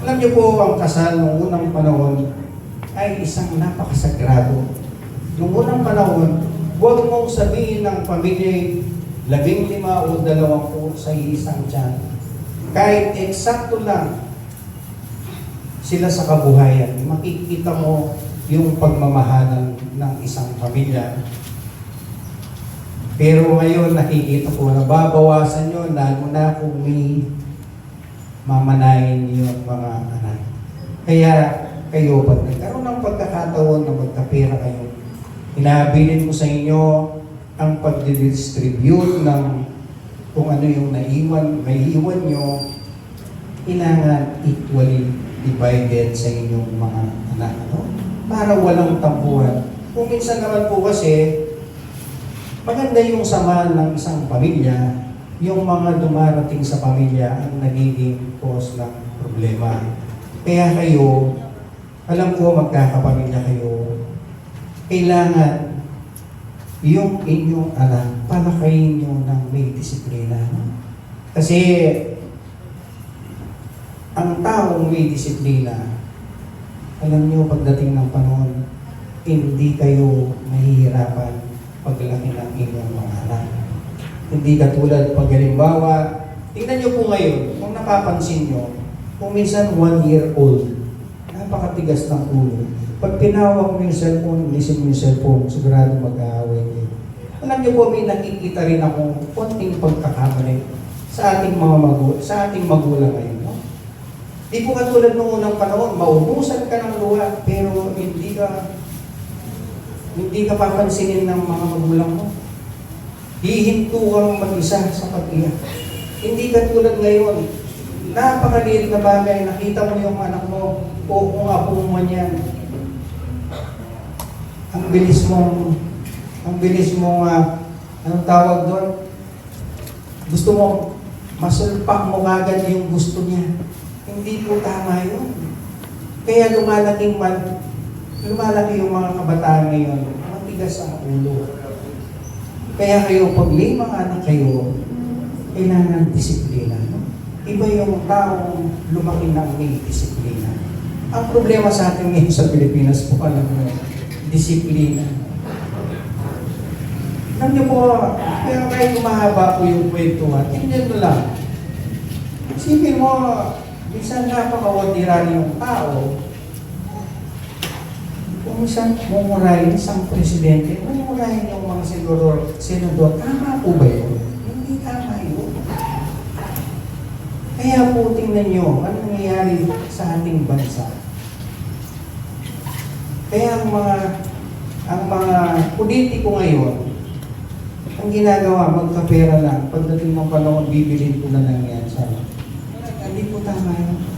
Alam niyo po, ang kasal noong unang panahon ay isang napakasagrado. Noong unang panahon, huwag mong sabihin ng pamilya 15 o 20 sa isang tiyan. Kahit eksakto lang sila sa kabuhayan, makikita mo yung pagmamahalan ng isang pamilya. Pero ngayon, nakikita ko na babawasan nyo, lalo na kung may mamanayin yung mga anak. Kaya kayo, pag nagkaroon ng pagkakataon na magkapera kayo, inahabilin ko sa inyo ang pag-distribute ng kung ano yung may iwan nyo, kailangan equally divided sa inyong mga anak. No? Para walang tampuhan. Kung minsan naman po kasi, maganda yung sama ng isang pamilya, yung mga dumarating sa pamilya ang nagiging cause ng problema. Kaya kayo, alam ko magkakapamilya kayo, kailangan yung inyong anak, palakayin nyo ng may disiplina. Kasi ang taong may disiplina, alam nyo pagdating ng panahon, hindi kayo mahihirapan paglaki ng inyong mga anak. Hindi katulad pag halimbawa, tingnan nyo po ngayon, kung napapansin nyo, kung minsan 1-year-old, napakatigas ng ulo. Pag tinawag mo yung cellphone, listen mo yung cellphone, sigurado mag-aaway niyo. Alam niyo po, may nakikita rin akong konting pagkakamali sa ating magulang ngayon. No? Di po katulad noong unang panahon, maubusan ka ng luha, pero hindi ka papansinin ng mga magulang mo. Hihinto kang mag-isa sa pag-iyak. Hindi katulad ngayon, napakaliit na bagay, nakita mo yung anak mo, o kung apo mo man yan, ang bilis mong, anong tawag doon? Gusto mo, masulpak mo kagad yung gusto niya. Hindi po tama yun. Kaya lumalaki yung mga kabataan ngayon, matigas ang ulo. Kaya kayo, pag may mga anak kayo, kailangan disiplina. No? Iba yung taong lumaki ng may disiplina. Ang problema sa atin ngayon sa Pilipinas po, alam mo, disiplina. Alam niyo po, kaya kahit mahaba po yung kwentuhan, tingnan mo lang. Isipin mo, minsan napakawadira yung tao. Kung minsan mumurahin isang presidente, mumurahin yung mga senador, tama po ba yun? Hindi tama yun. Kaya po tingnan nyo, ano nangyayari sa ating bansa. Kaya ang mga politiko ngayon, ang ginagawa, magkapera lang. Pagdating ng panahon, bibilin ko na lang yan. Hindi po tama yun.